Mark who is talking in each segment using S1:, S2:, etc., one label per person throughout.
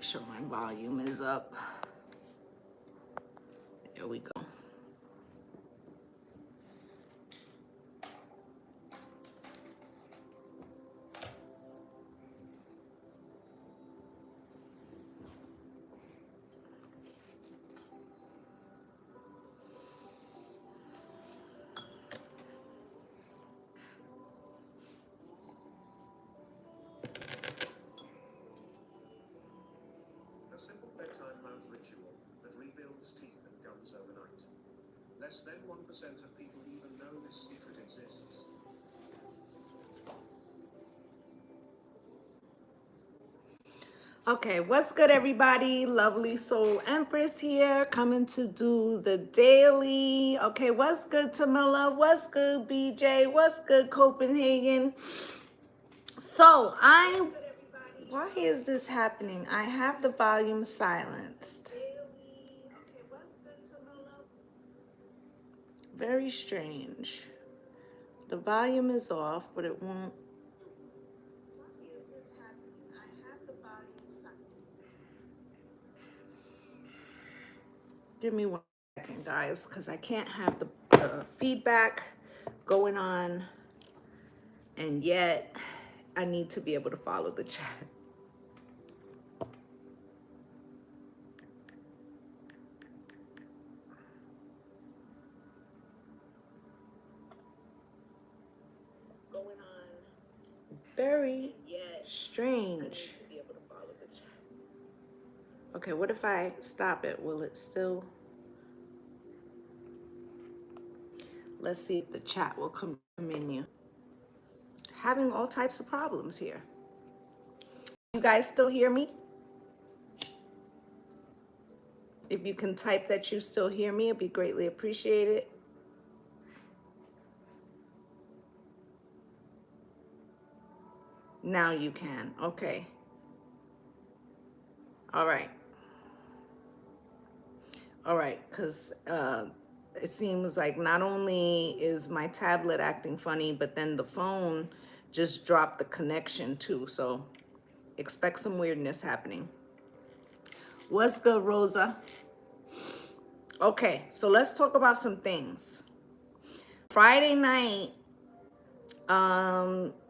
S1: Make sure my volume is up. There we go.
S2: A simple bedtime mouth ritual that rebuilds teeth and gums overnight. Less than 1% of people even know this secret exists.
S1: Okay, what's good, everybody? Lovely Soul Empress here, coming to do the daily. Okay, what's good, Tamila? What's good, BJ? What's good, Copenhagen? So why is this happening? I have the volume silenced. Very strange. The volume is off, but it won't. Why is this happening? I have the volume silenced. Give me 1 second, guys, because I can't have the feedback going on, and yet I need to be able to follow the chat. Going on. Very strange. Okay, what if I stop it? Will it still? Let's see if the chat will continue. Having all types of problems here. You guys still hear me? If you can type that you still hear me, it'd be greatly appreciated. Now you can. Okay. All right. All right, because it seems like not only is my tablet acting funny, but then the phone just dropped the connection too. So expect some weirdness happening. What's good, Rosa? Okay, so let's talk about some things. Friday night,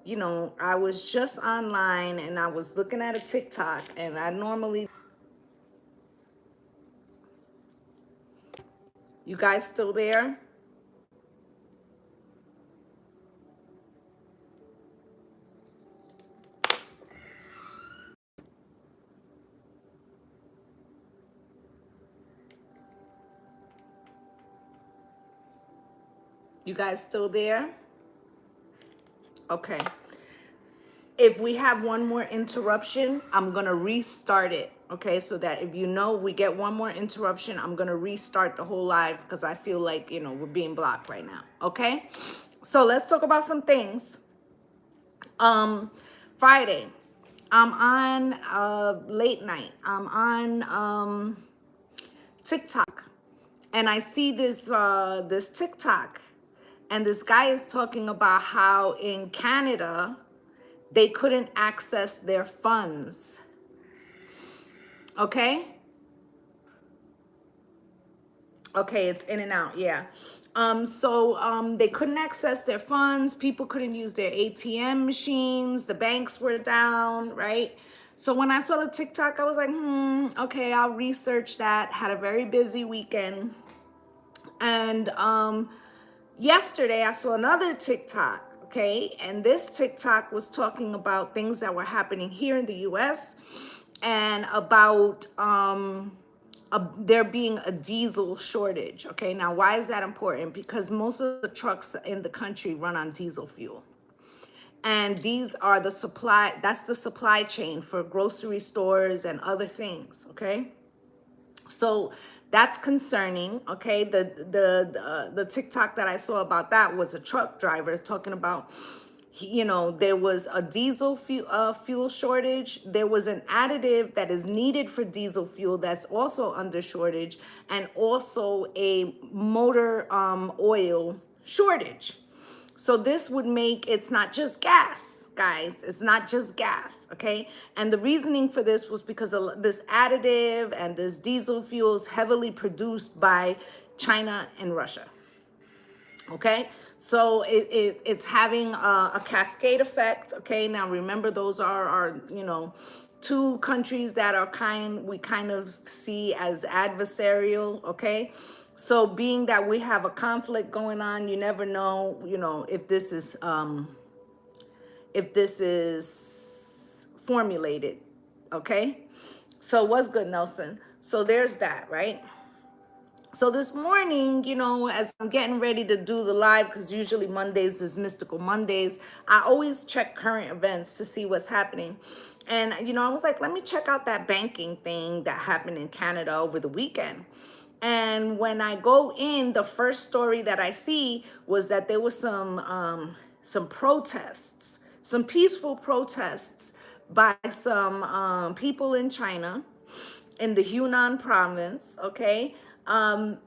S1: you know, I was just online and I was looking at a TikTok, and I normally... You guys still there? You guys still there? Okay. If we have one more interruption, I'm going to restart it. Okay, so that if we get one more interruption, I'm going to restart the whole live because I feel like, we're being blocked right now. Okay, so let's talk about some things. Friday, I'm on late night. I'm on TikTok, and I see this TikTok, and this guy is talking about how in Canada they couldn't access their funds. Okay, it's in and out. Yeah. So they couldn't access their funds. People couldn't use their ATM machines. The banks were down, right? So when I saw the TikTok, I was like, okay, I'll research that. Had a very busy weekend. And yesterday I saw another TikTok, okay? And this TikTok was talking about things that were happening here in the US and about there being a diesel shortage, okay? Now, why is that important? Because most of the trucks in the country run on diesel fuel. And these are that's the supply chain for grocery stores and other things, okay? So that's concerning, okay? The TikTok that I saw about that was a truck driver talking about, there was a diesel fuel shortage. There was an additive that is needed for diesel fuel that's also under shortage, and also a motor oil shortage. So this would make, it's not just gas, guys. It's not just gas, okay? And the reasoning for this was because of this additive and this diesel fuel is heavily produced by China and Russia. Okay, so it's having a cascade effect. Okay, now remember, those are our, two countries that are we kind of see as adversarial. Okay, so being that we have a conflict going on, you never know, if this is formulated. Okay, so what's good, Nelson? So there's that, right? So this morning, as I'm getting ready to do the live, because usually Mondays is Mystical Mondays, I always check current events to see what's happening. And, I was like, let me check out that banking thing that happened in Canada over the weekend. And when I go in, the first story that I see was that there was some protests, some peaceful protests by some people in China, in the Hunan province, okay? And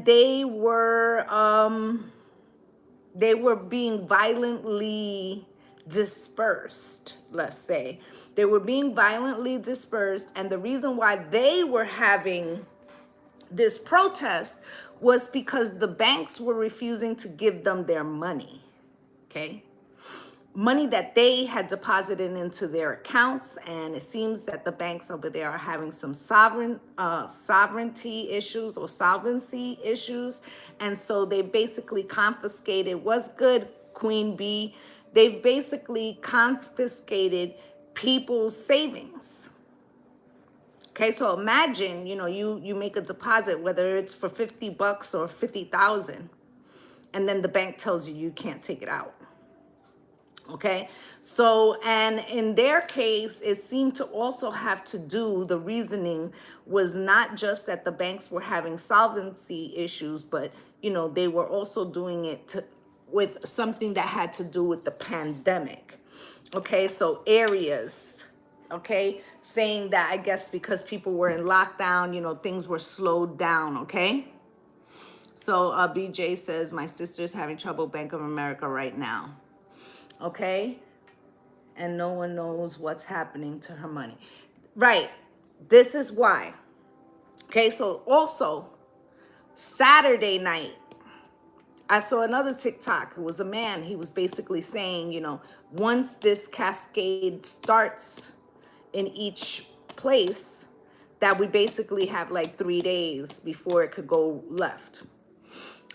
S1: they were being violently dispersed, let's say. They were being violently dispersed, and the reason why they were having this protest was because the banks were refusing to give them their money, okay? Money that they had deposited into their accounts, and it seems that the banks over there are having some sovereignty issues or solvency issues, and so they basically confiscated. What's good, Queen Bee? They basically confiscated people's savings. Okay, so imagine, you make a deposit, whether it's for $50 or 50,000, and then the bank tells you can't take it out. Okay, so, and in their case, it seemed to also have to do, the reasoning was not just that the banks were having solvency issues, but, they were also doing it with something that had to do with the pandemic. Okay, so Aries, okay, saying that, I guess, because people were in lockdown, things were slowed down, okay? So BJ says, my sister's having trouble Bank of America right now. Okay, and no one knows what's happening to her money. Right, this is why. Okay, so also Saturday night, I saw another TikTok. It was a man. He was basically saying, once this cascade starts in each place, that we basically have like 3 days before it could go left.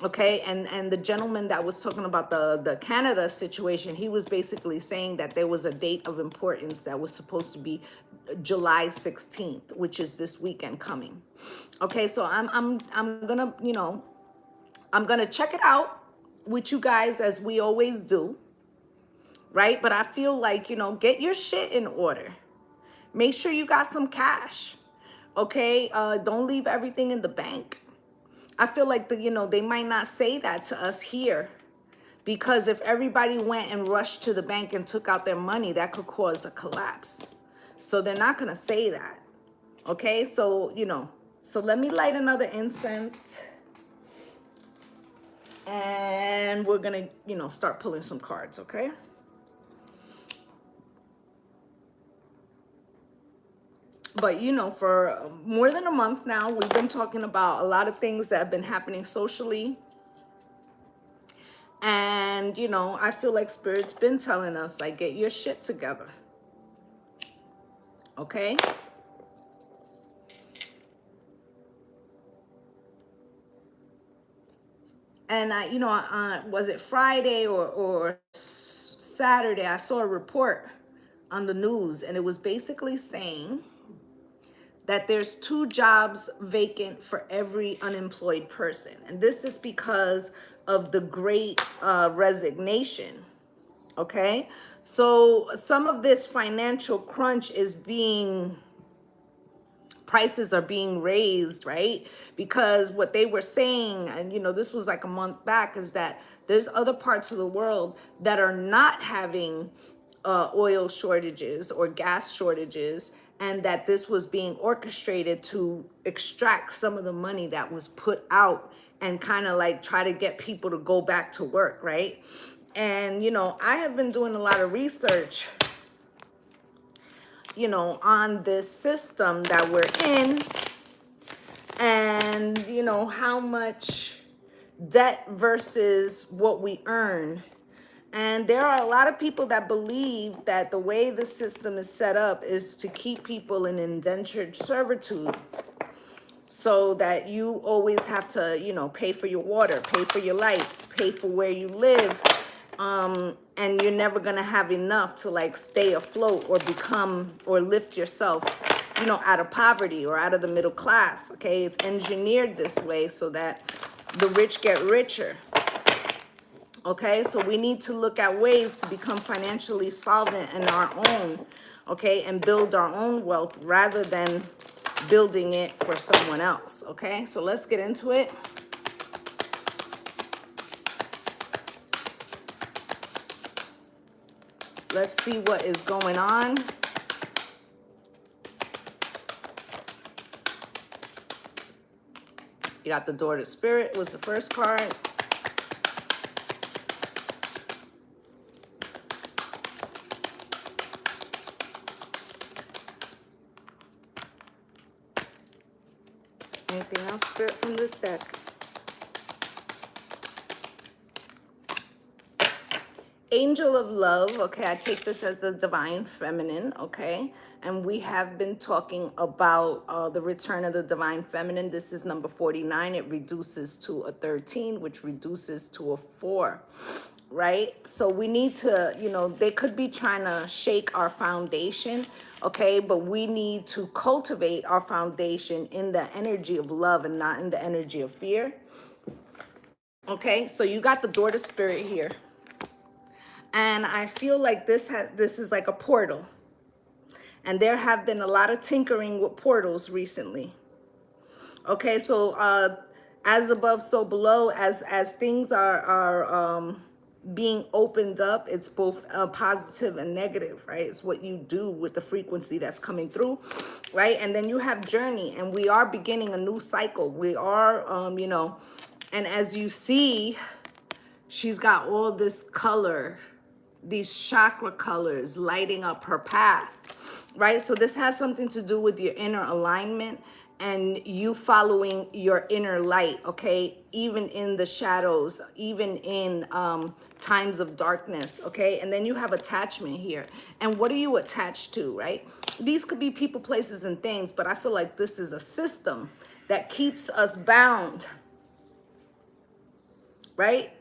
S1: Okay, and the gentleman that was talking about the Canada situation, he was basically saying that there was a date of importance that was supposed to be July 16th, which is this weekend coming. Okay, so I'm gonna, I'm gonna check it out with you guys, as we always do, right? But I feel like, get your shit in order. Make sure you got some cash. Okay, don't leave everything in the bank. I feel like they might not say that to us here, because if everybody went and rushed to the bank and took out their money, that could cause a collapse. So they're not going to say that. Okay, so so let me light another incense, and we're going to start pulling some cards, okay? But for more than a month now, we've been talking about a lot of things that have been happening socially. And, I feel like Spirit's been telling us, like, get your shit together. Okay? And was it Friday or Saturday? I saw a report on the news, and it was basically saying that there's 2 jobs vacant for every unemployed person. And this is because of the great resignation. Okay, so some of this financial crunch is prices are being raised, right? Because what they were saying, and this was like a month back, is that there's other parts of the world that are not having oil shortages or gas shortages, and that this was being orchestrated to extract some of the money that was put out and kind of like try to get people to go back to work, right? And, you know, I have been doing a lot of research, you know, on this system that we're in, and, you know, how much debt versus what we earn. And there are a lot of people that believe that the way the system is set up is to keep people in indentured servitude, so that you always have to, you know, pay for your water, pay for your lights, pay for where you live. And you're never gonna have enough to like stay afloat or become or lift yourself, you know, out of poverty or out of the middle class. Okay, it's engineered this way so that the rich get richer. Okay, so we need to look at ways to become financially solvent in our own, okay, and build our own wealth rather than building it for someone else. Okay, so let's get into it. Let's see what is going on. You got the Door to Spirit was the first card. Anything else, Spirit, from this deck? Angel of Love, okay, I take this as the divine feminine, okay? And we have been talking about the return of the divine feminine. This is number 49. It reduces to a 13, which reduces to a 4, right? So we need to, you know, they could be trying to shake our foundation, okay? But we need to cultivate our foundation in the energy of love and not in the energy of fear, okay? So you got the Door to Spirit here. And I feel like this is like a portal. And there have been a lot of tinkering with portals recently. Okay, so as above, so below, as things are being opened up, it's both positive and negative, right? It's what you do with the frequency that's coming through, right? And then you have journey, and we are beginning a new cycle. We are, you know, and as you see, she's got all this color, these chakra colors lighting up her path, right? So this has something to do with your inner alignment and you following your inner light, okay? Even in the shadows, even in times of darkness, okay? And then you have attachment here. And what are you attached to, right? These could be people, places, and things, but I feel like this is a system that keeps us bound, right?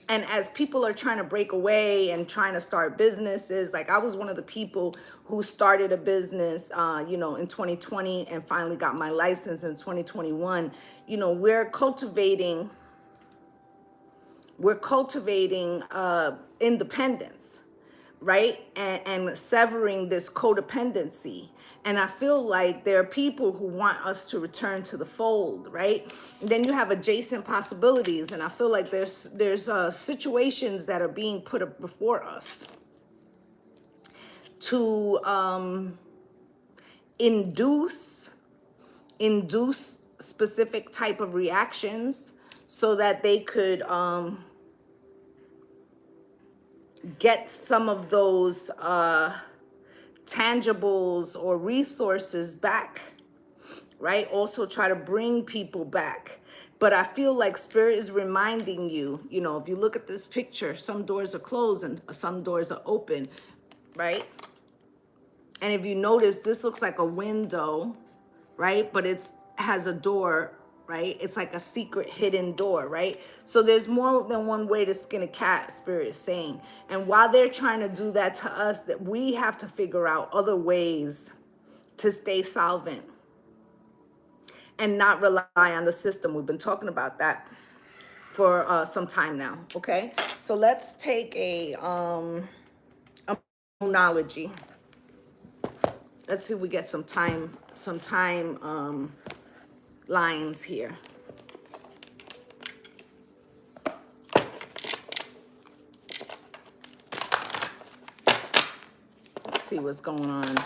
S1: And as people are trying to break away and trying to start businesses, like I was one of the people who started a business, you know, in 2020 and finally got my license in 2021. You know, we're cultivating independence, right? And severing this codependency. And I feel like there are people who want us to return to the fold, right? And then you have adjacent possibilities. And I feel like there's situations that are being put up before us to induce specific type of reactions so that they could get some of those tangibles or resources back, right? Also try to bring people back. But I feel like Spirit is reminding you, you know, if you look at this picture, some doors are closed and some doors are open, right? And if you notice, this looks like a window, right? But it's has a door, right? It's like a secret hidden door, right? So there's more than one way to skin a cat, Spirit is saying. And while they're trying to do that to us, that we have to figure out other ways to stay solvent and not rely on the system. We've been talking about that for some time now, okay? So let's take a monology. Let's see if we get some time lines here. Let's see what's going on.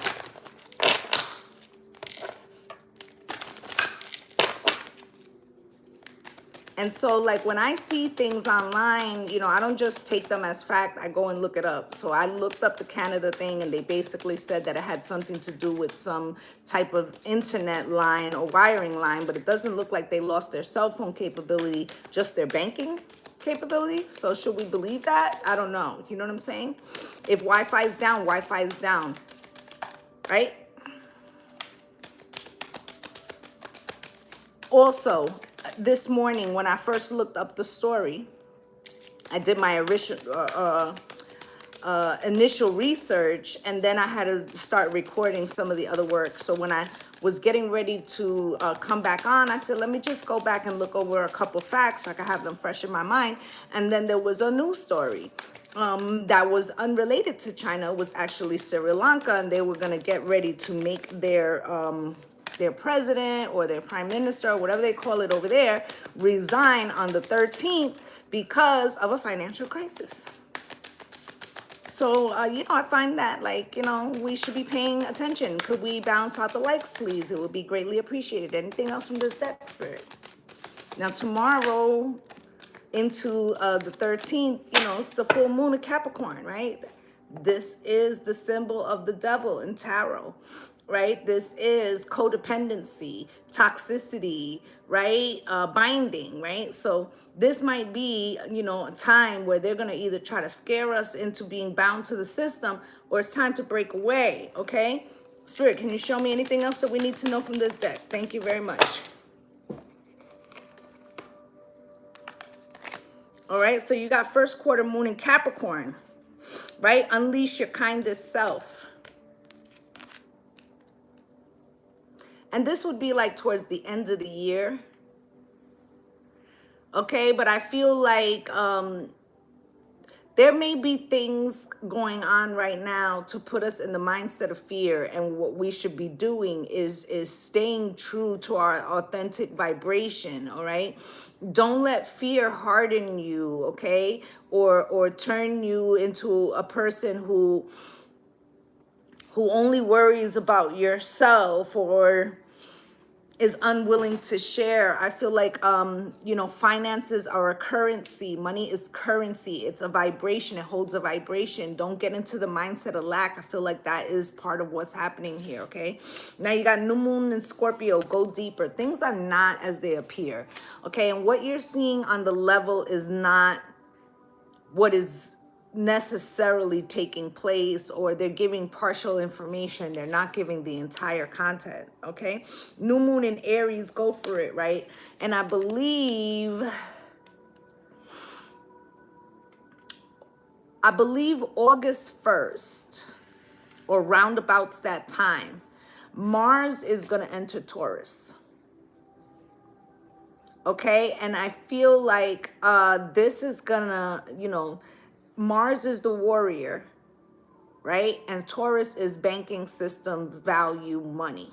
S1: And so like when I see things online, you know, I don't just take them as fact, I go and look it up. So I looked up the Canada thing and they basically said that it had something to do with some type of internet line or wiring line, but it doesn't look like they lost their cell phone capability, just their banking capability. So should we believe that? I don't know. You know what I'm saying? If Wi-Fi is down, Wi-Fi is down, right? Also, this morning when I first looked up the story, I did my initial research, and then I had to start recording some of the other work. So when I was getting ready to come back on, I said, let me just go back and look over a couple facts so I can have them fresh in my mind. And then there was a news story that was unrelated to China. It was actually Sri Lanka, and they were going to get ready to make their president or their prime minister, or whatever they call it over there, resign on the 13th because of a financial crisis. So, you know, I find that, like, you know, we should be paying attention. Could we balance out the likes, please? It would be greatly appreciated. Anything else from this deck, Spirit? Now, tomorrow into the 13th, you know, it's the full moon of Capricorn, right? This is the symbol of the devil in tarot, right? This is codependency, toxicity, right? Binding, right? So this might be, you know, a time where they're going to either try to scare us into being bound to the system, or it's time to break away, okay? Spirit, can you show me anything else that we need to know from this deck? Thank you very much. All right, so you got first quarter moon in Capricorn, right? Unleash your kindest self. And this would be like towards the end of the year. Okay, but I feel like there may be things going on right now to put us in the mindset of fear, and what we should be doing is staying true to our authentic vibration. All right, don't let fear harden you, okay, or turn you into a person who only worries about yourself or is unwilling to share. I feel like, you know, finances are a currency. Money is currency. It's a vibration. It holds a vibration. Don't get into the mindset of lack. I feel like that is part of what's happening here, okay? Now you got new moon in Scorpio. Go deeper. Things are not as they appear, okay? And what you're seeing on the level is not what is necessarily taking place, or they're giving partial information. They're not giving the entire content, okay? New moon in Aries, go for it, right? And I believe August 1st, or roundabouts that time, Mars is going to enter Taurus. Okay, and I feel like this is gonna, you know, Mars is the warrior, right? And Taurus is banking system, value, money.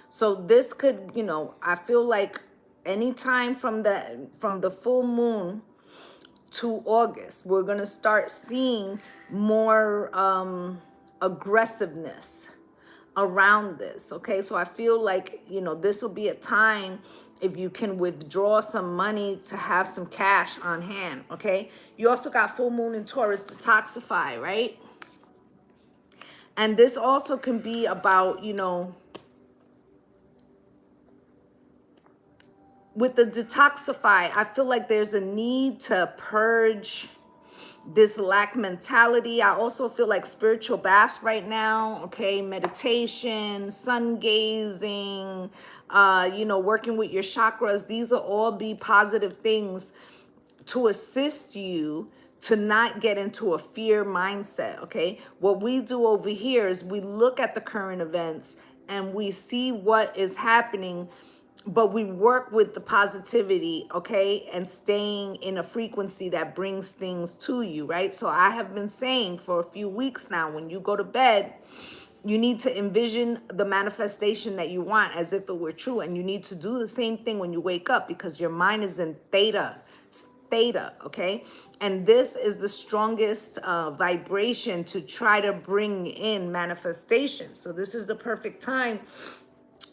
S1: So this could, you know, I feel like anytime from the full moon to August, we're gonna start seeing more aggressiveness around this, okay? So I feel like, you know, this will be a time, if you can withdraw some money, to have some cash on hand, okay? You also got full moon in Taurus, detoxify, right? And this also can be about, you know, with the detoxify, I feel like there's a need to purge this lack mentality. I also feel like spiritual baths right now, okay? Meditation, sun gazing, you know, working with your chakras. These will all be positive things to assist you to not get into a fear mindset, okay? What we do over here is we look at the current events and we see what is happening, but we work with the positivity, okay, and staying in a frequency that brings things to you, right? So I have been saying for a few weeks now, when you go to bed, you need to envision the manifestation that you want as if it were true, and you need to do the same thing when you wake up, because your mind is in theta, okay? And this is the strongest vibration to try to bring in manifestation. So this is the perfect time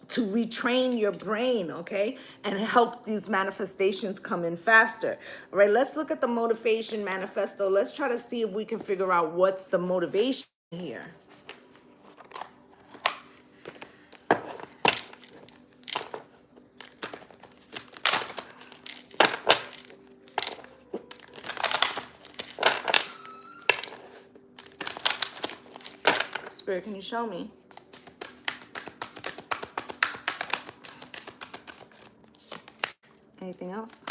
S1: to retrain your brain, okay, and help these manifestations come in faster. All right, let's look at the motivation manifesto. Let's try to see if we can figure out what's the motivation here. Spirit, can you show me? Anything else?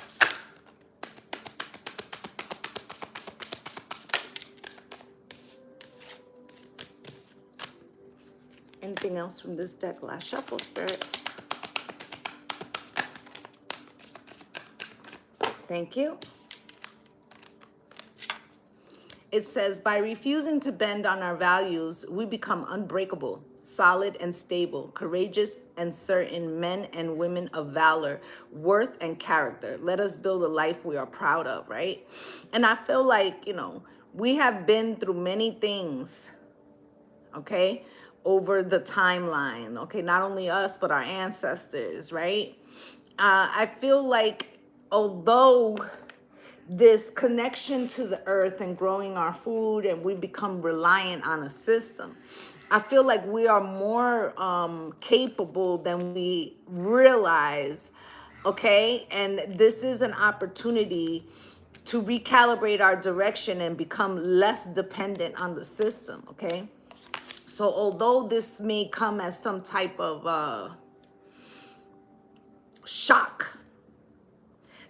S1: Anything else from this deck? Last shuffle, Spirit. Thank you. It says, by refusing to bend on our values, we become unbreakable, solid and stable, courageous and certain men and women of valor, worth and character. Let us build a life we are proud of, right? And I feel like, we have been through many things, okay, over the timeline, okay? Not only us, but our ancestors, right? I feel like although this connection to the earth and growing our food and we become reliant on a system, I feel like we are more capable than we realize, okay? And this is an opportunity to recalibrate our direction and become less dependent on the system, okay? So although this may come as some type of shock,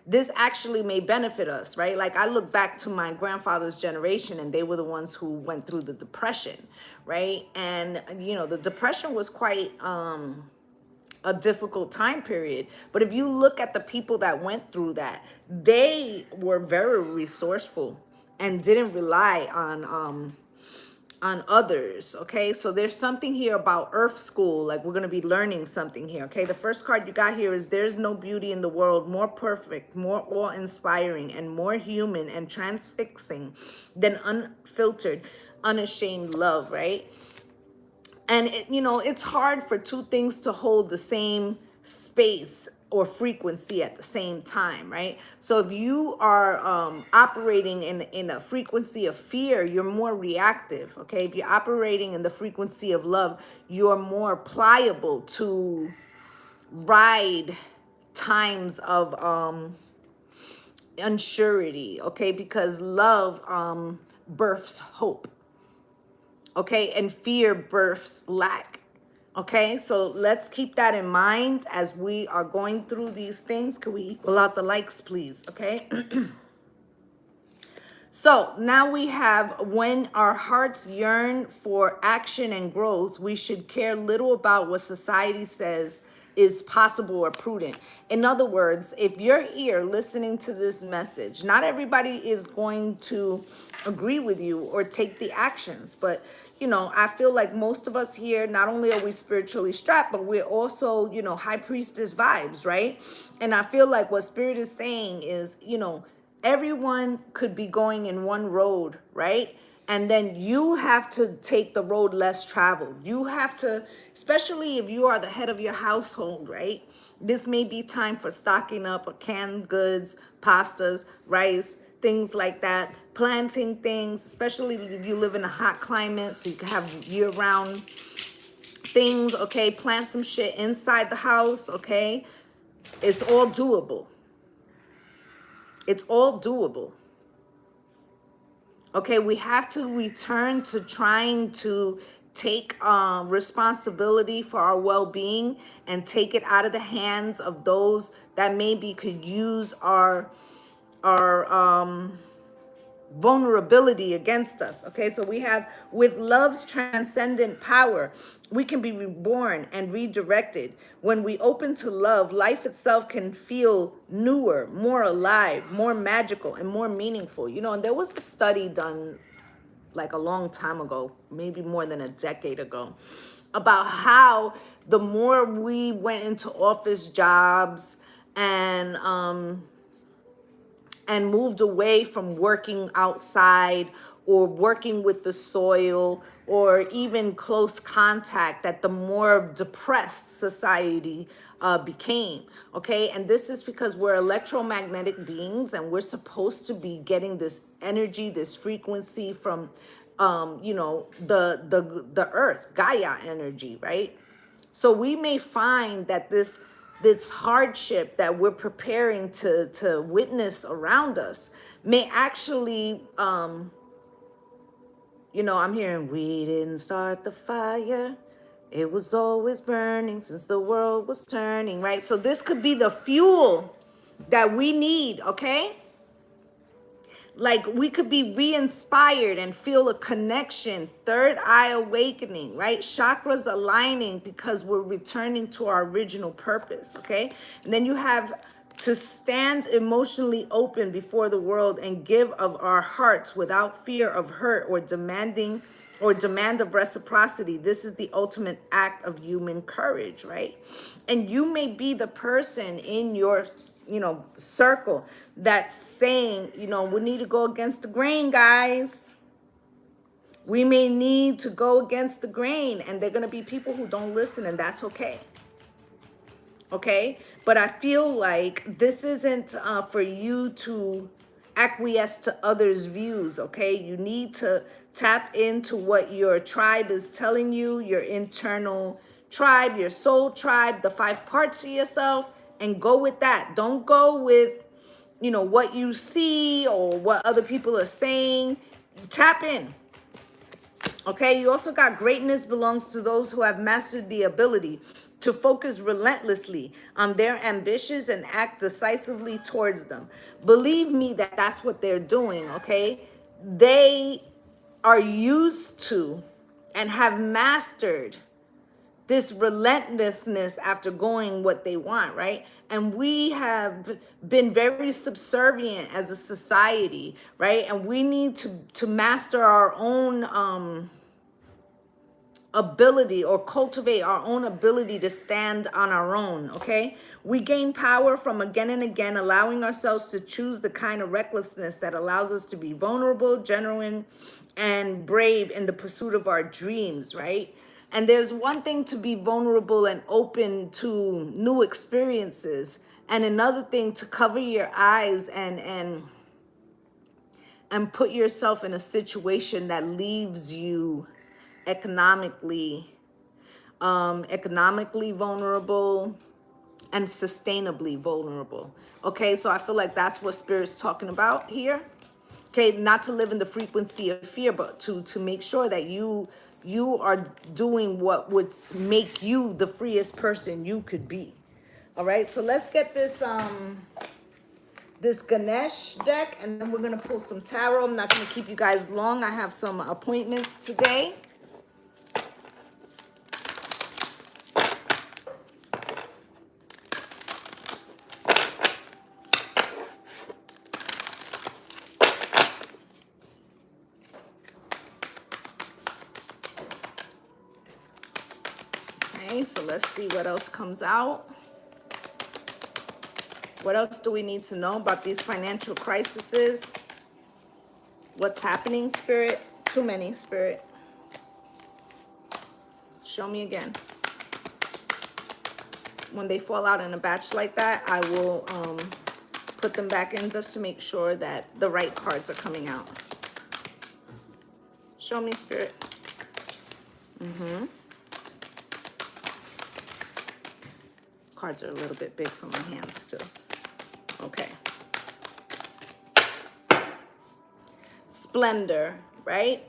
S1: this actually may benefit us, right? Like I look back to my grandfather's generation and they were the ones who went through the Depression, right? And, the Depression was quite a difficult time period. But if you look at the people that went through that, they were very resourceful and didn't rely on others, okay? So there's something here about Earth School, like we're going to be learning something here, okay? The first card you got here is there's no beauty in the world more perfect, more awe-inspiring, and more human and transfixing than unfiltered, unashamed love, right? And, it's hard for two things to hold the same space or frequency at the same time, right? So if you are operating in a frequency of fear, you're more reactive, okay? If you're operating in the frequency of love, you're more pliable to ride times of unsurety, okay? Because love births hope, okay? And fear births lack. Okay, so let's keep that in mind as we are going through these things. Can we equal out the likes, please? Okay. So now we have, when our hearts yearn for action and growth, we should care little about what society says is possible or prudent. In other words, if you're here listening to this message, not everybody is going to agree with you or take the actions, but I feel like most of us here, not only are we spiritually strapped, but we're also, high priestess vibes, right? And I feel like what Spirit is saying is, everyone could be going in one road, right? And then you have to take the road less traveled. You have to, especially if you are the head of your household, right? This may be time for stocking up of canned goods, pastas, rice, things like that. Planting things, especially if you live in a hot climate, so you can have year-round things, okay? Plant some shit inside the house, okay? It's all doable. It's all doable. Okay, we have to return to trying to take responsibility for our well-being and take it out of the hands of those that maybe could use our vulnerability against us. Okay, so we have, with love's transcendent power, we can be reborn and redirected. When we open to love, life itself can feel newer, more alive, more magical, and more meaningful. And there was a study done like a long time ago, maybe more than a decade ago, about how the more we went into office jobs and moved away from working outside or working with the soil or even close contact, that the more depressed society became. Okay, and this is because we're electromagnetic beings and we're supposed to be getting this energy, this frequency from the earth, Gaia energy, right? So we may find that this hardship that we're preparing to witness around us may actually I'm hearing, we didn't start the fire, it was always burning since the world was turning, right? So this could be the fuel that we need, okay? Like we could be re-inspired and feel a connection, third eye awakening, right? Chakras aligning because we're returning to our original purpose, okay? And then you have to stand emotionally open before the world and give of our hearts without fear of hurt or demand of reciprocity. This is the ultimate act of human courage, right? And you may be the person in your circle that's saying, we need to go against the grain, guys. We may need to go against the grain, and they're going to be people who don't listen, and that's okay. Okay, but I feel like this isn't for you to acquiesce to others' views. Okay, you need to tap into what your tribe is telling you, your internal tribe, your soul tribe, the 5 parts of yourself, and go with that. Don't go with what you see or what other people are saying. Tap in. Okay, you also got greatness belongs to those who have mastered the ability to focus relentlessly on their ambitions and act decisively towards them. Believe me that that's what they're doing, okay? They are used to and have mastered this relentlessness after going what they want, right? And we have been very subservient as a society, right? And we need to master our own ability, or cultivate our own ability to stand on our own, okay? We gain power from again and again allowing ourselves to choose the kind of recklessness that allows us to be vulnerable, genuine, and brave in the pursuit of our dreams, right? And there's one thing to be vulnerable and open to new experiences, and another thing to cover your eyes and put yourself in a situation that leaves you economically vulnerable and sustainably vulnerable. Okay, so I feel like that's what Spirit's talking about here. Okay, not to live in the frequency of fear, but to make sure that you are doing what would make you the freest person you could be. All right, so let's get this Ganesh deck, and then we're gonna pull some tarot. I'm not gonna keep you guys long. I have some appointments today. Okay, so let's see what else comes out. What else do we need to know about these financial crises? What's happening, Spirit? Too many, Spirit. Show me again. When they fall out in a batch like that, I will put them back in just to make sure that the right cards are coming out. Show me, Spirit. Cards are a little bit big for my hands too. Okay. Splendor, right?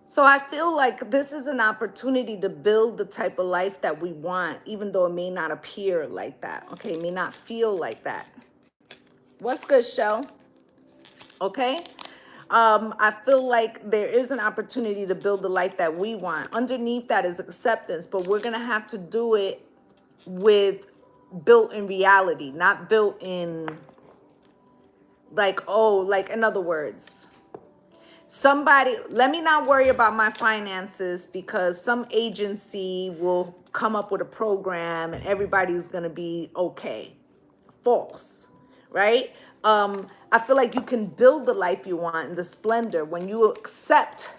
S1: So I feel like this is an opportunity to build the type of life that we want, even though it may not appear like that. Okay, it may not feel like that. What's good, Shell? Okay. I feel like there is an opportunity to build the life that we want. Underneath that is acceptance, but we're going to have to do it with built in reality, not built in like, in other words, somebody, let me not worry about my finances because some agency will come up with a program and everybody's going to be okay. False, right? I feel like you can build the life you want in the splendor when you accept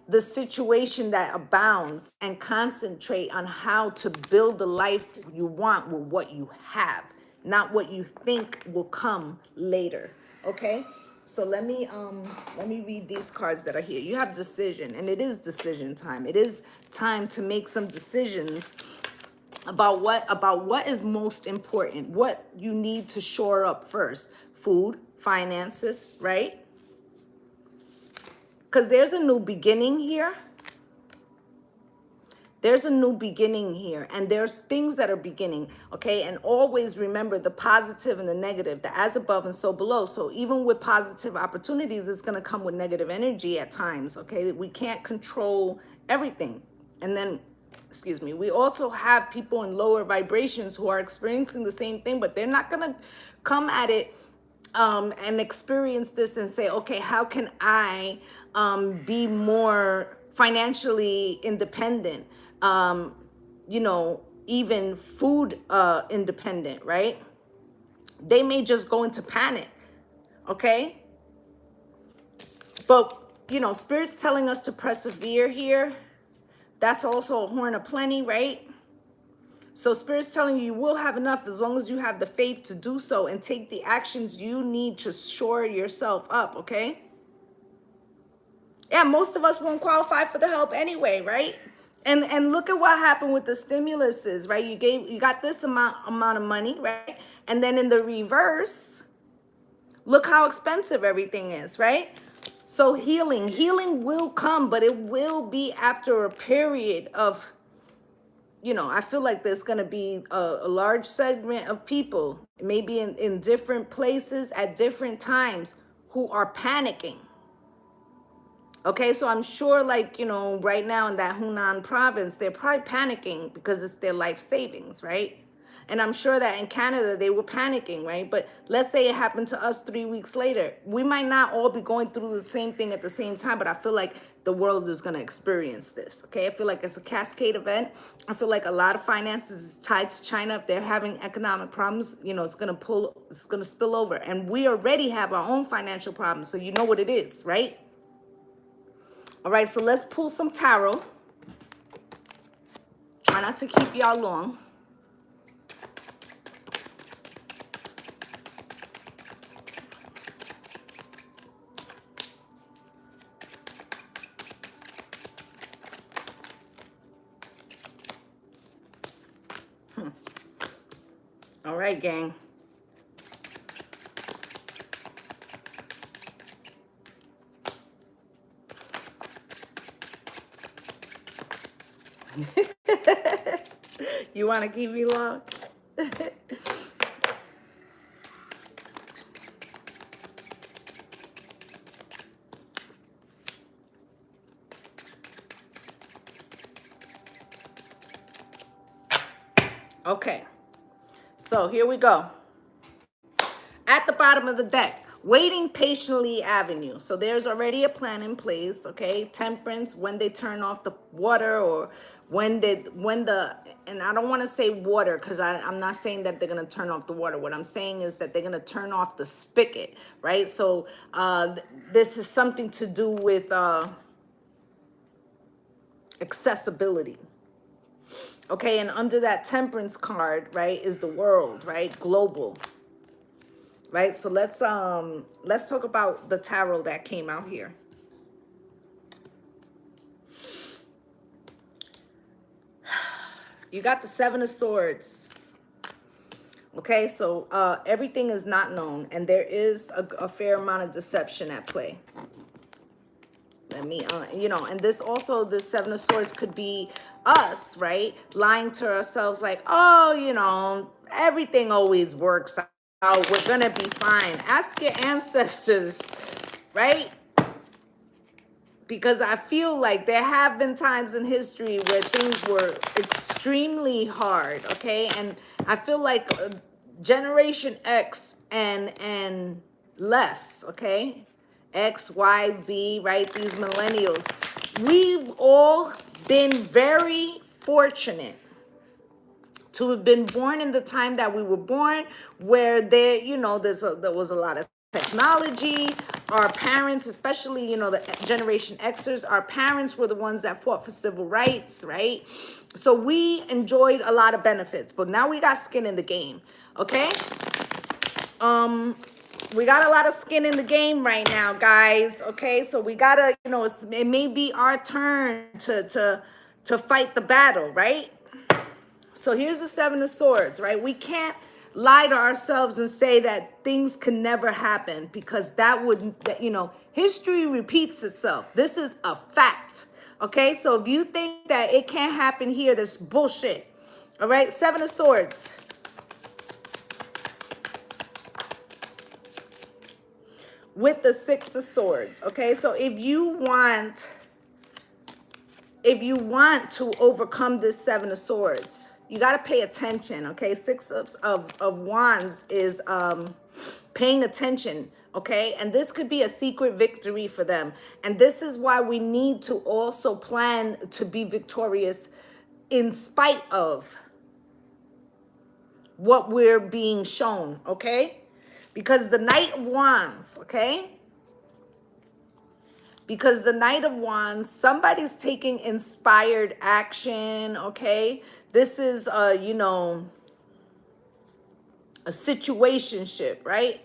S1: the situation that abounds and concentrate on how to build the life you want with what you have, not what you think will come later. Okay? So let me read these cards that are here. You have decision, and it is decision time. It is time to make some decisions about what is most important, what you need to shore up first. Food, finances, right? Because there's a new beginning here. There's a new beginning here, and there's things that are beginning, okay? And always remember the positive and the negative, the as above and so below. So even with positive opportunities, it's going to come with negative energy at times, okay? We can't control everything. And then, excuse me, we also have people in lower vibrations who are experiencing the same thing, but they're not going to come at it and experience this and say, okay, how can I be more financially independent? Even food independent, right? They may just go into panic, okay? But, Spirit's telling us to persevere here. That's also a horn of plenty, right? So Spirit's telling you will have enough as long as you have the faith to do so and take the actions you need to shore yourself up, okay? Yeah, most of us won't qualify for the help anyway, right? And look at what happened with the stimuluses, right? You got this amount of money, right? And then in the reverse, look how expensive everything is, right? So healing will come, but it will be after a period of, I feel like there's going to be a large segment of people, maybe in different places at different times, who are panicking. Okay, so I'm sure, right now in that Hunan province, they're probably panicking because it's their life savings, right? And I'm sure that in Canada, they were panicking, right? But let's say it happened to us 3 weeks later. We might not all be going through the same thing at the same time, but I feel like the world is going to experience this, okay? I feel like it's a cascade event. I feel like a lot of finances is tied to China. If they're having economic problems, it's going to spill over. And we already have our own financial problems, so you know what it is, right? All right, so let's pull some tarot. Try not to keep y'all long. All right, gang. You want to keep me long? Okay, so here we go. At the bottom of the deck, waiting patiently avenue. So there's already a plan in place, okay? Temperance, when they turn off the water, or when the, and I don't want to say water because I'm not saying that they're going to turn off the water. What I'm saying is that they're going to turn off the spigot, right? So this is something to do with accessibility. Okay, and under that temperance card, right, is the world, right? Global. Right? So let's talk about the tarot that came out here. You got the Seven of Swords. Okay, so everything is not known, and there is a fair amount of deception at play. Let me, and this Seven of Swords could be us, right? Lying to ourselves like, oh, everything always works out. We're going to be fine. Ask your ancestors, right? Because I feel like there have been times in history where things were extremely hard, okay? And I feel like Generation X and less, okay? X, Y, Z, right? These millennials. We've all been very fortunate. to have been born in the time that we were born, where there, you know, there was a lot of technology. Our parents, especially, you know, the Generation Xers, our parents were the ones that fought for civil rights, right? So we enjoyed a lot of benefits, but now we got skin in the game, okay? We got a lot of skin in the game right now, guys, okay? So we gotta, you know, it may be our turn to fight the battle, right? So here's the Seven of Swords, right? We can't lie to ourselves and say that things can never happen, because that would, you know, history repeats itself. This is a fact, okay? So if you think that it can't happen here, that's bullshit, all right? Seven of Swords. With the Six of Swords, okay? So if you want to overcome this Seven of Swords, you got to pay attention, okay? Six of Wands is paying attention, okay? And this could be a secret victory for them. And this is why we need to also plan to be victorious in spite of what we're being shown, okay? Because the Knight of Wands, okay? Because the Knight of Wands, somebody's taking inspired action, okay? This is, you know, a situationship, right?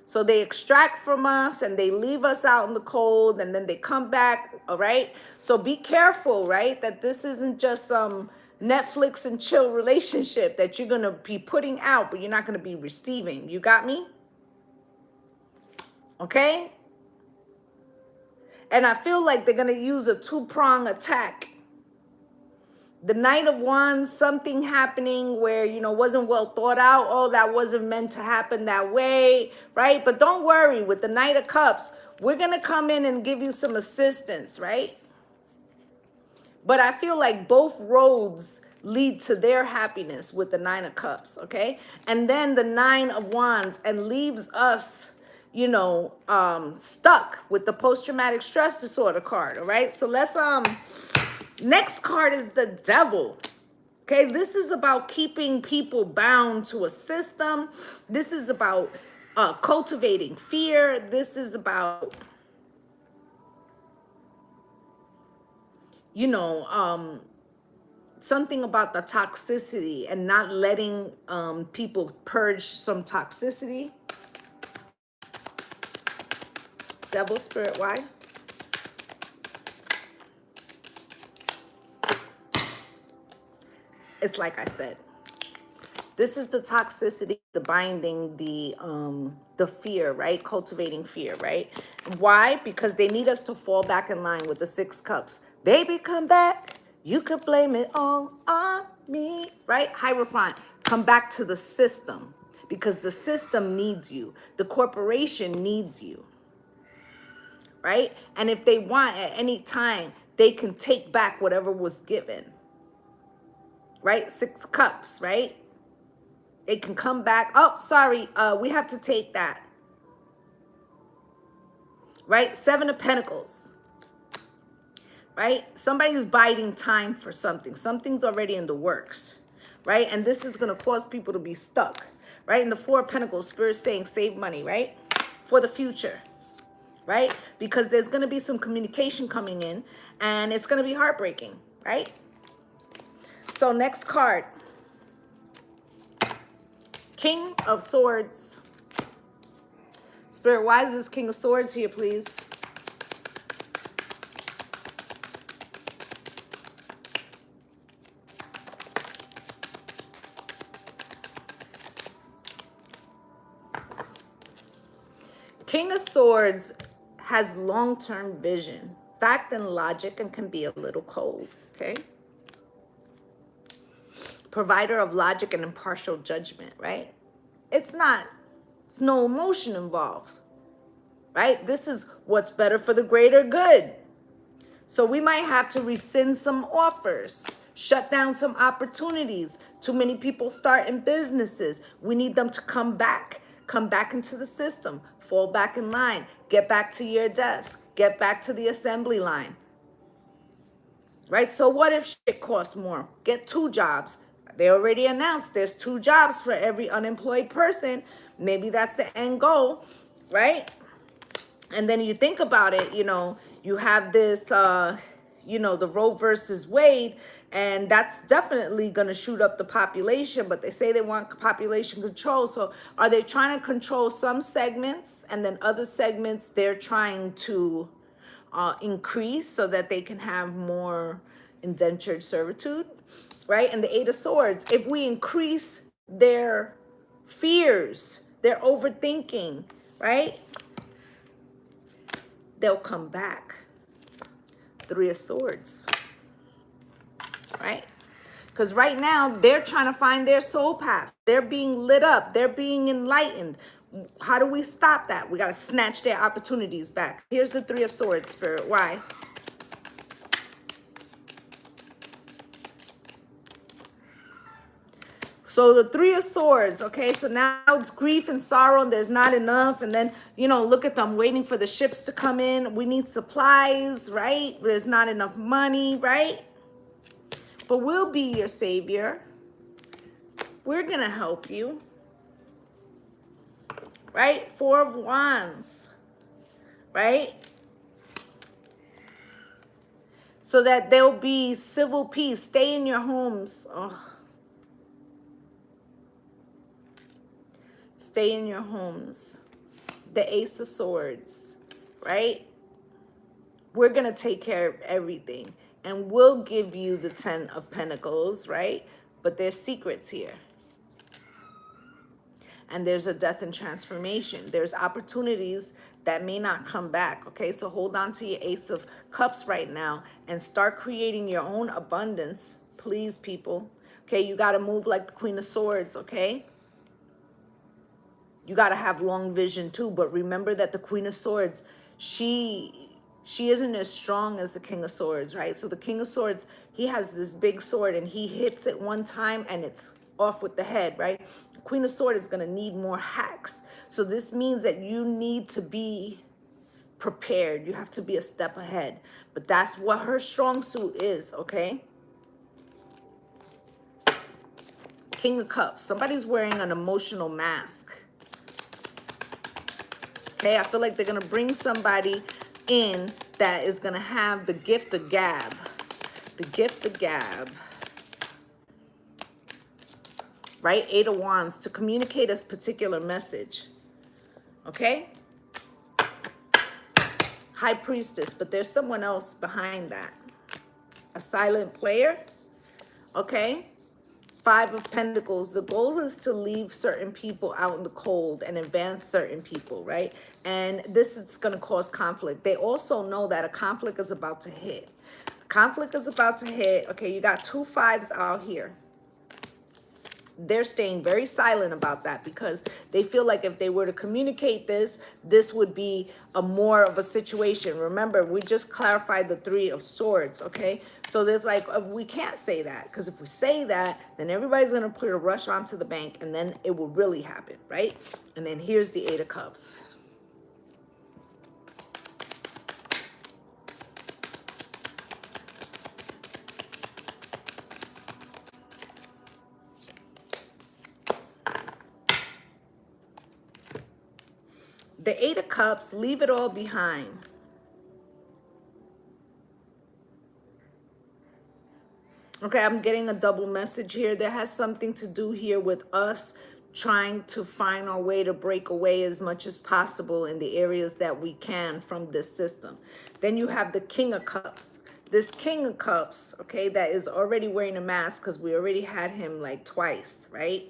S1: So they extract from us and they leave us out in the cold, and then they come back, all right? So be careful, right? That this isn't just some Netflix and chill relationship that you're going to be putting out, but you're not going to be receiving. You got me? Okay? And I feel like they're going to use a two-prong attack. The Knight of Wands, something happening where, you know, wasn't well thought out. Oh, that wasn't meant to happen that way, right? But don't worry, with the Knight of Cups, we're going to come in and give you some assistance, right? But I feel like both roads lead to their happiness with the Nine of Cups, okay? And then the Nine of Wands, and leaves us, you know, stuck with the post-traumatic stress disorder card, all right? So let's, next card is the Devil. Okay, this is about keeping people bound to a system. This is about cultivating fear. This is about, you know, something about the toxicity and not letting people purge some toxicity. Devil spirit, why? It's like I said, this is the toxicity, the binding, the fear, right? Cultivating fear, right? Why? Because they need us to fall back in line with the Six Cups. Baby, come back. You could blame it all on me, right? Hierophant, come back to the system, because the system needs you. The corporation needs you, right? And if they want, at any time, they can take back whatever was given, right? Six Cups, right? It can come back. Oh, sorry, we have to take that. Right? Seven of Pentacles. Right? Somebody's biding time for something. Something's already in the works. Right? And this is going to cause people to be stuck. Right? In the Four of Pentacles, Spirit's saying save money, right? For the future. Right? Because there's going to be some communication coming in, and it's going to be heartbreaking. Right? So next card. King of Swords. Spirit, why is this King of Swords here, please? King of Swords has long-term vision, fact and logic, and can be a little cold, okay? Provider of logic and impartial judgment, right? It's no emotion involved, right? This is what's better for the greater good. So we might have to rescind some offers, shut down some opportunities. Too many people starting businesses. We need them to come back into the system, fall back in line, get back to your desk, get back to the assembly line, right? So what if shit costs more? Get 2 jobs. They already announced there's 2 jobs for every unemployed person. Maybe that's the end goal, right? And then you think about it, you have this, the Roe versus Wade, and that's definitely going to shoot up the population, but they say they want population control. So are they trying to control some segments, and then other segments they're trying to increase so that they can have more indentured servitude, right? And the Eight of Swords, if we increase their fears, their overthinking, right, they'll come back. Three of Swords, right? Because right now they're trying to find their soul path. They're being lit up. They're being enlightened. How do we stop that? We got to snatch their opportunities back. Here's the Three of Swords, Spirit. Why? So the Three of Swords, okay, so now it's grief and sorrow and there's not enough. And then, look at them waiting for the ships to come in. We need supplies, right? There's not enough money, right? But we'll be your savior. We're going to help you, right? Four of Wands, right? So that there'll be civil peace. Stay in your homes. Oh. Stay in your homes. The Ace of Swords, right? We're going to take care of everything. And we'll give you the 10 of Pentacles, right? But there's secrets here. And there's a death and transformation. There's opportunities that may not come back, okay? So hold on to your Ace of Cups right now and start creating your own abundance, please, people. Okay, you got to move like the Queen of Swords, okay? You got to have long vision too, but remember that the Queen of Swords, she isn't as strong as the King of Swords, right? So the King of Swords, he has this big sword and he hits it one time and it's off with the head, right? The Queen of Swords is going to need more hacks. So this means that you need to be prepared. You have to be a step ahead. But that's what her strong suit is, okay? King of Cups. Somebody's wearing an emotional mask. Okay, I feel like they're going to bring somebody in that is going to have the gift of gab. The gift of gab. Right? Eight of Wands to communicate a particular message. Okay? High Priestess, but there's someone else behind that. A silent player. Okay? Five of Pentacles. The goal is to leave certain people out in the cold and advance certain people, right? And this is going to cause conflict. They also know that a conflict is about to hit. Conflict is about to hit. Okay, you got 2 5s out here. They're staying very silent about that because they feel like if they were to communicate this, this would be a more of a situation. Remember, we just clarified the Three of Swords, okay? So there's like, we can't say that because if we say that, then everybody's going to put a rush onto the bank and then it will really happen, right? And then here's the Eight of Cups. The Eight of Cups, leave it all behind. Okay, I'm getting a double message here. There has something to do here with us trying to find our way to break away as much as possible in the areas that we can from this system. Then you have the King of Cups. This King of Cups, okay, that is already wearing a mask because we already had him like twice, right?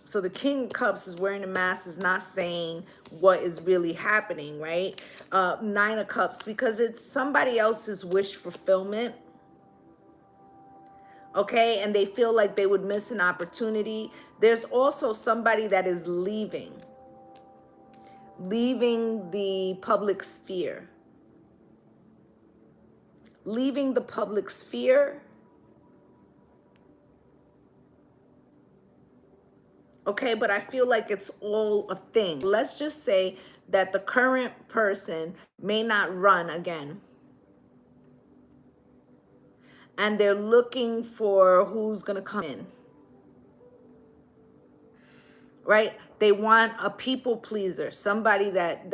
S1: So the King of Cups is wearing a mask, is not saying what is really happening, right? Nine of Cups, because it's somebody else's wish fulfillment. Okay, and they feel like they would miss an opportunity. There's also somebody that is leaving the public sphere. Leaving the public sphere. Okay, but I feel like it's all a thing. Let's just say that the current person may not run again. And they're looking for who's going to come in. right? They want a people pleaser, somebody that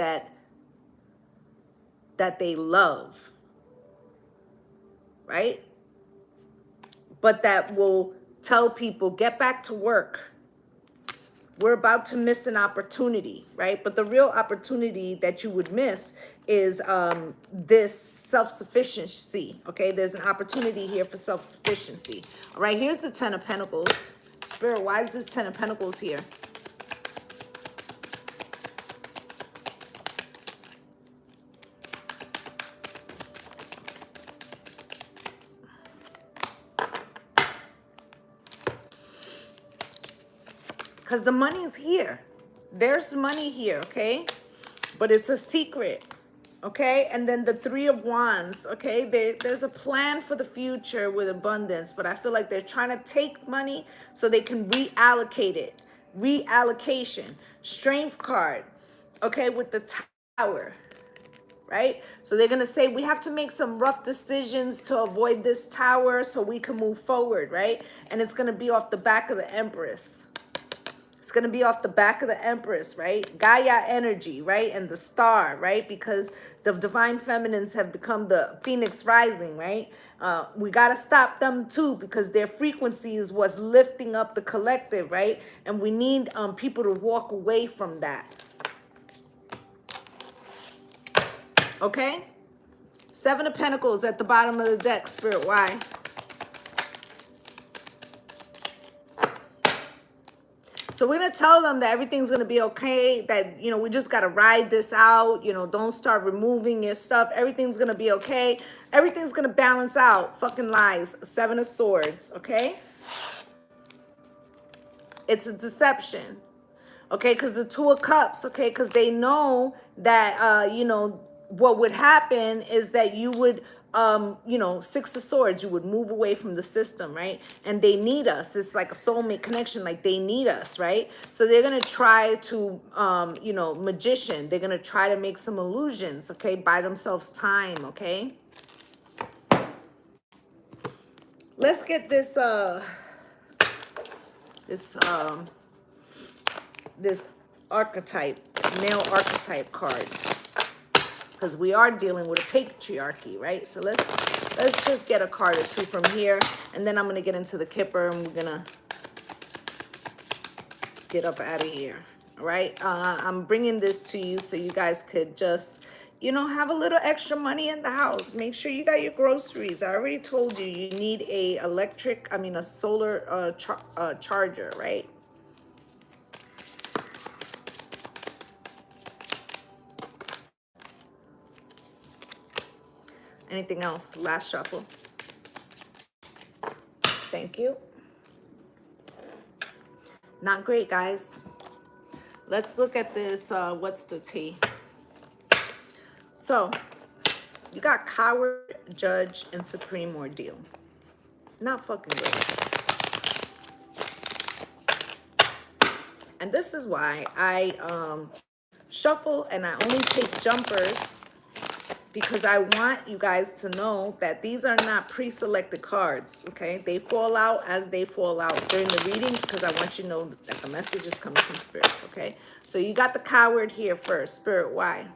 S1: they love, right? But that will tell people, get back to work. We're about to miss an opportunity, right? But the real opportunity that you would miss is this self-sufficiency, okay? There's an opportunity here for self-sufficiency. All right, here's the Ten of Pentacles. Spirit, why is this Ten of Pentacles here? Because the money is here. There's money here, okay? But it's a secret, okay? And then the Three of Wands, okay? There's a plan for the future with abundance, but I feel like they're trying to take money so they can reallocate it. Reallocation. Strength card, okay, with the Tower, right? So they're going to say, we have to make some rough decisions to avoid this Tower so we can move forward, right? And it's going to be off the back of the Empress. It's going to be off the back of the Empress, right? Gaia energy, right? And the star, right? Because the divine feminines have become the Phoenix Rising, right? We got to stop them too, because their frequency is what's lifting up the collective, right? And we need people to walk away from that. Okay? Seven of Pentacles at the bottom of the deck, Spirit, why? So we're going to tell them that everything's going to be okay, that, you know, we just got to ride this out. You know, don't start removing your stuff. Everything's going to be okay. Everything's going to balance out. Fucking lies. Seven of Swords, okay? It's a deception, okay? Because the Two of Cups, okay? Because they know that, you know, what would happen is that you would, you know, Six of Swords, you would move away from the system, right? And they need us. It's like a soulmate connection, like they need us, right? So they're going to try to, you know, magician. They're going to try to make some illusions, okay? Buy themselves time, okay? Let's get this, this archetype, male archetype card. Because we are dealing with a patriarchy, right? So let's just get a card or two from here, and then I'm gonna get into the Kipper, and we're gonna get up out of here. All right, I'm bringing this to you so you guys could just, you know, have a little extra money in the house. Make sure you got your groceries. I already told you you need a solar charger, right? Anything else? Last shuffle. Thank you. Not great, guys. Let's look at this. What's the T? So, you got Coward, Judge, and Supreme Ordeal. Not fucking great. And this is why I shuffle and I only take jumpers, because I want you guys to know that these are not pre-selected cards, okay? They fall out as they fall out during the reading, because I want you to know that the message is coming from Spirit, okay? So you got the Coward here first. Spirit, why?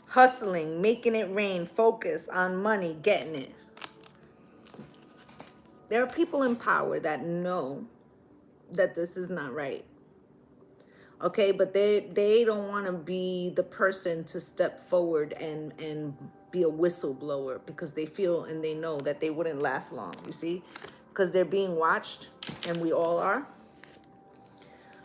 S1: Hustling, making it rain, focus on money, getting it. There are people in power that know that this is not right, okay? But they don't want to be the person to step forward and be a whistleblower, because they feel and they know that they wouldn't last long, you see? Because they're being watched, and we all are.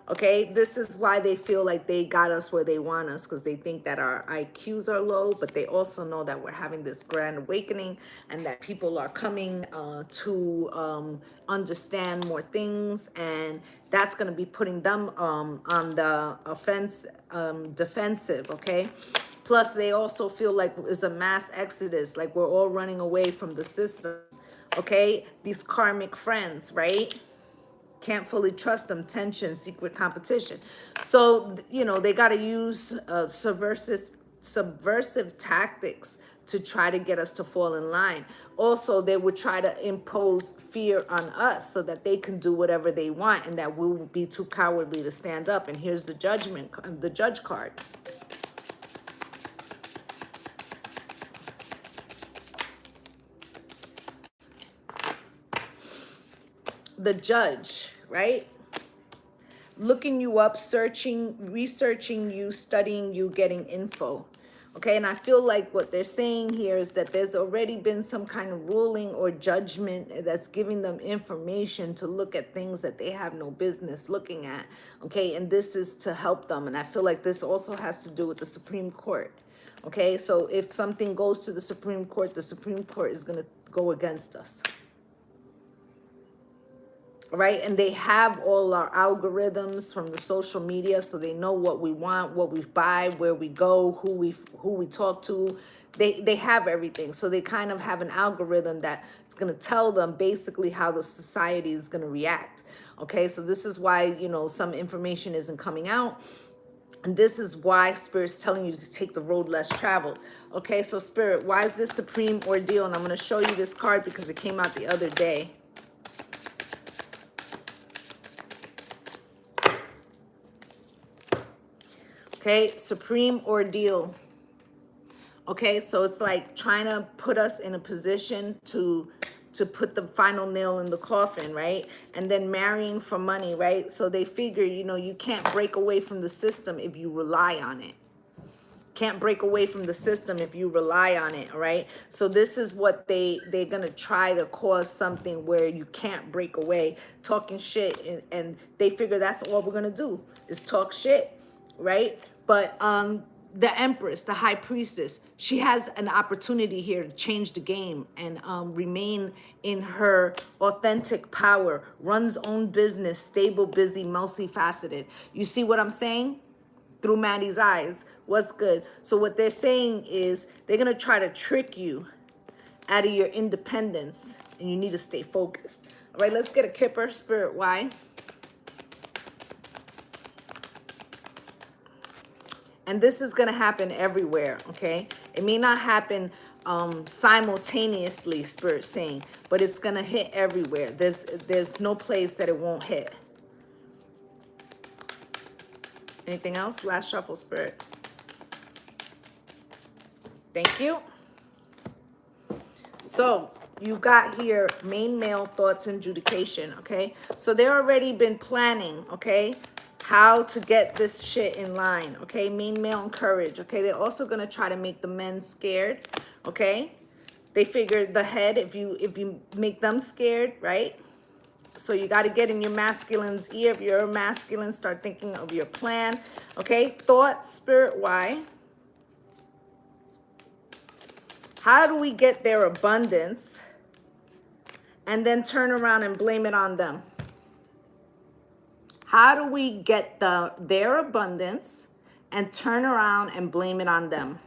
S1: Okay, this is why they feel like they got us where they want us, because they think that our IQs are low, but they also know that we're having this grand awakening, and that people are coming to understand more things, and that's going to be putting them on the defensive, okay? Plus, they also feel like it's a mass exodus, like we're all running away from the system, okay? These karmic friends, right? Can't fully trust them. Tension, secret competition. So, you know, they got to use subversive tactics to try to get us to fall in line. Also, they would try to impose fear on us so that they can do whatever they want and that we will be too cowardly to stand up. And here's the the judge card. The judge, right? Looking you up, searching, researching you, studying you, getting info. Okay, and I feel like what they're saying here is that there's already been some kind of ruling or judgment that's giving them information to look at things that they have no business looking at. Okay, and this is to help them. And I feel like this also has to do with the Supreme Court. Okay, so if something goes to the Supreme Court is going to go against us. Right, and they have all our algorithms from the social media, so they know what we want, what we buy, where we go, who we talk to. They have everything, so they kind of have an algorithm that is going to tell them basically how the society is going to react. Okay, so this is why, you know, some information isn't coming out, and this is why Spirit's telling you to take the road less traveled. Okay, so Spirit, why is this supreme ordeal? And I'm going to show you this card because it came out the other day. Okay, supreme ordeal. Okay, so it's like trying to put us in a position to put the final nail in the coffin, right? And then marrying for money, right? So they figure, you know, you can't break away from the system if you rely on it. Can't break away from the system if you rely on it, all right? So this is what they're gonna try to cause something where you can't break away, talking shit, and they figure that's all we're gonna do is talk shit, right? But the Empress, the High Priestess, she has an opportunity here to change the game and remain in her authentic power, runs own business, stable, busy, multifaceted. You see what I'm saying? Through Maddie's eyes. What's good? So what they're saying is they're going to try to trick you out of your independence, and you need to stay focused. All right, let's get a Kipper, Spirit, why? And this is going to happen everywhere, okay? It may not happen simultaneously, Spirit saying, but it's going to hit everywhere. There's no place that it won't hit. Anything else? Last shuffle, Spirit. Thank you. So you got here main male thoughts and adjudication, okay? So they've already been planning, okay, how to get this shit in line, okay? Main male and courage, okay? They're also going to try to make the men scared, okay? They figure the head, if you make them scared, right? So you got to get in your masculine's ear. If you're a masculine, start thinking of your plan, okay? Thoughts, Spirit, why? How do we get their abundance and then turn around and blame it on them? How do we get their abundance and turn around and blame it on them?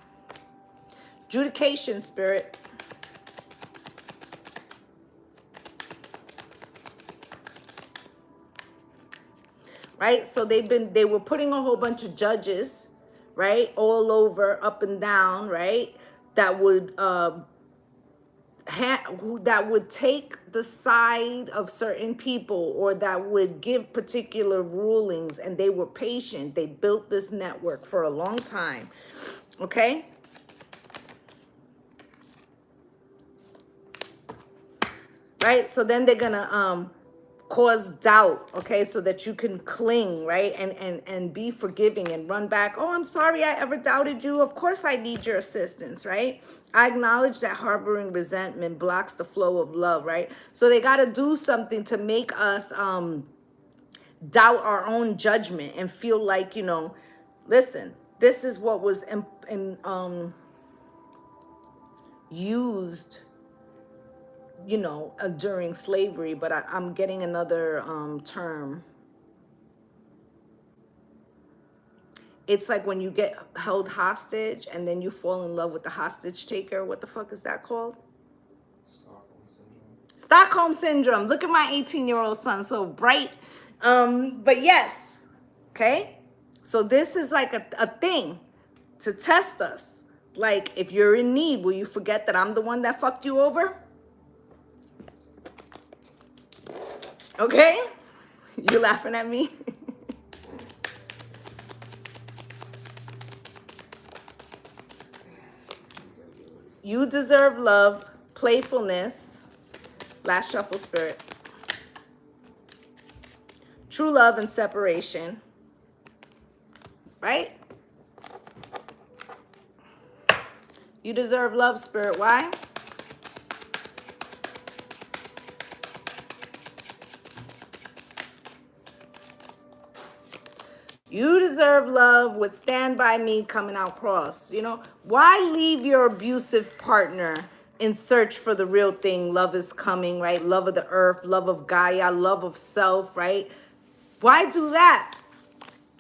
S1: Adjudication, Spirit. Right? So they were putting a whole bunch of judges, right? All over, up and down, right? That would take the side of certain people, or that would give particular rulings, and they were patient. They built this network for a long time, okay? Right? So then they're gonna cause doubt, okay, so that you can cling, right, and be forgiving and run back. Oh, I'm sorry I ever doubted you. Of course I need your assistance, right? I acknowledge that harboring resentment blocks the flow of love, right? So they got to do something to make us doubt our own judgment and feel like, you know, listen, this is what was used, you know, during slavery, but I'm getting another term. It's like when you get held hostage and then you fall in love with the hostage taker. What the fuck is that called?
S3: Stockholm syndrome.
S1: Stockholm syndrome. Look at my 18-year-old son, so bright. But yes, okay? So this is like a thing to test us. Like, if you're in need, will you forget that I'm the one that fucked you over? Okay? You laughing at me? You deserve love, playfulness, last shuffle spirit, true love and separation, right? You deserve love, spirit. Why? You deserve love with Stand By Me coming out cross. You know, why leave your abusive partner in search for the real thing? Love is coming, right? Love of the earth, love of Gaia, love of self, right? Why do that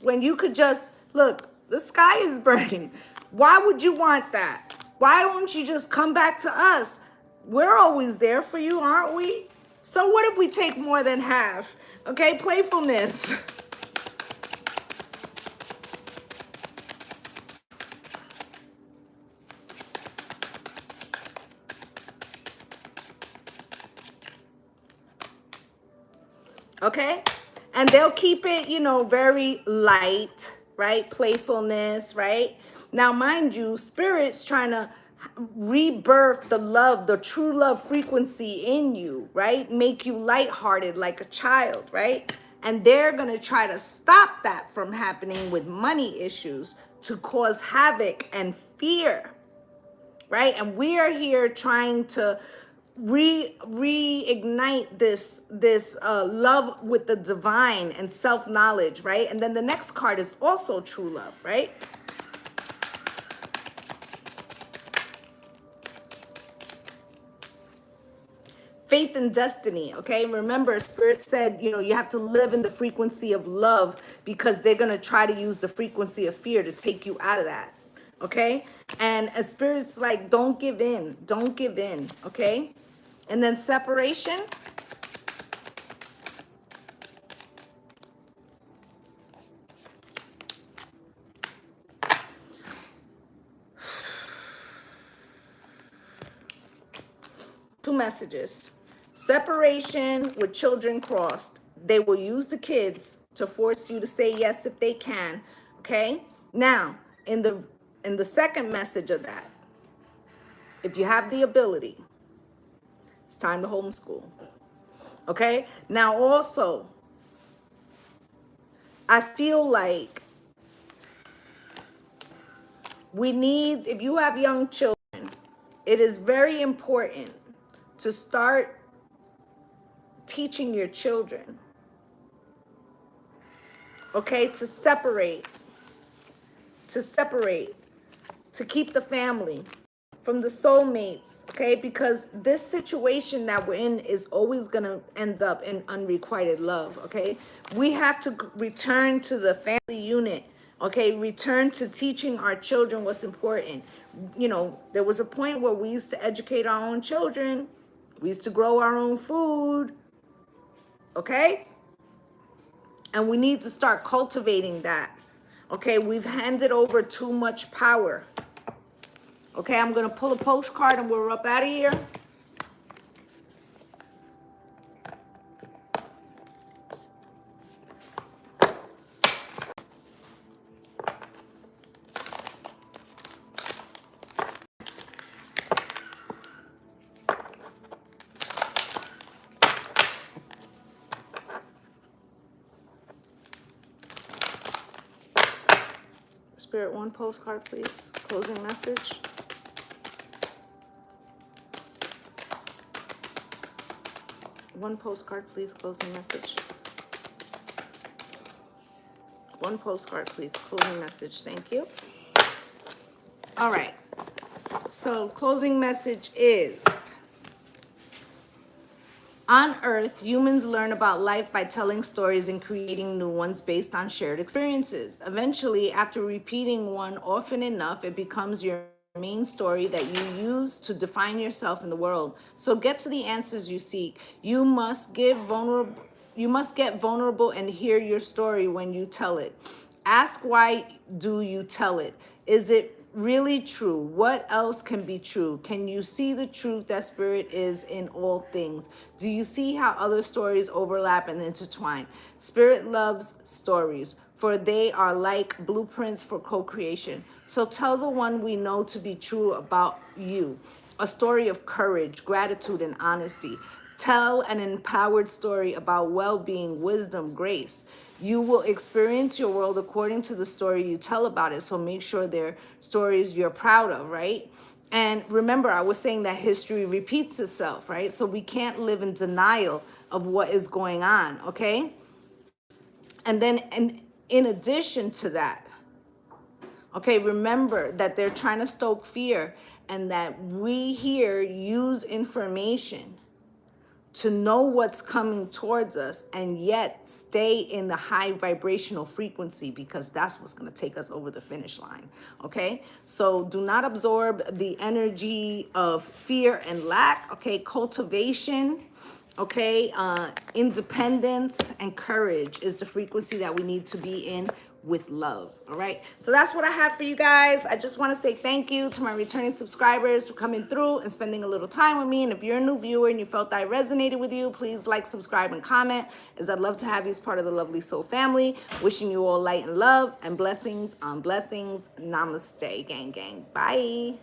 S1: when you could just, look, the sky is burning. Why would you want that? Why don't you just come back to us? We're always there for you, aren't we? So what if we take more than half? Okay, playfulness. Okay? And they'll keep it, you know, very light, right? Playfulness, right? Now, mind you, Spirit's trying to rebirth the love, the true love frequency in you, right? Make you lighthearted like a child, right? And they're going to try to stop that from happening with money issues to cause havoc and fear, right? And we are here trying to reignite this love with the divine and self-knowledge, right? And then the next card is also true love, right? Faith and destiny, okay? Remember, Spirit said, you know, you have to live in the frequency of love because they're going to try to use the frequency of fear to take you out of that, okay? And a Spirit's like, don't give in, okay? And then separation. Two messages. Separation with children crossed. They will use the kids to force you to say yes if they can. Okay? Now, in the second message of that, if you have the ability, it's time to homeschool. Okay? Now also, I feel like we need, if you have young children, it is very important to start teaching your children, okay, to separate, to keep the family from the soulmates, okay, because this situation that we're in is always going to end up in unrequited love, okay? We have to return to the family unit, okay, return to teaching our children what's important. You know, there was a point where we used to educate our own children, we used to grow our own food, okay? And we need to start cultivating that. Okay, we've handed over too much power. Okay, I'm going to pull a postcard and we're up out of here. Spirit, one postcard, please. Closing message. One postcard, please. Closing message. One postcard, please. Closing message. Thank you. All right. So, closing message is, on Earth, humans learn about life by telling stories and creating new ones based on shared experiences. Eventually, after repeating one often enough, it becomes your main story that you use to define yourself in the world. So get to the answers you seek. You must get vulnerable and hear your story when you tell it. Ask, why do you tell it? Is it really true. What else can be true? Can you see the truth that spirit is in all things? Do you see how other stories overlap and intertwine? Spirit loves stories, for they are like blueprints for co-creation. So tell the one we know to be true about you. A story of courage, gratitude, and honesty. Tell an empowered story about well-being, wisdom, grace. You will experience your world according to the story you tell about it. So make sure they're stories you're proud of, right? And remember, I was saying that history repeats itself, right? So we can't live in denial of what is going on, okay? And then, and in addition to that, okay, remember that they're trying to stoke fear, and that we here use information to know what's coming towards us and yet stay in the high vibrational frequency, because that's what's going to take us over the finish line. Okay, so do not absorb the energy of fear and lack. Okay, cultivation, okay, independence and courage is the frequency that we need to be in with love. All right, so that's what I have for you guys. I just want to say thank you to my returning subscribers for coming through and spending a little time with me. And if you're a new viewer and you felt that I resonated with you, please like, subscribe, and comment, as I'd love to have you as part of the Lovely Soul family. Wishing you all light and love and blessings on blessings. Namaste, gang gang. Bye.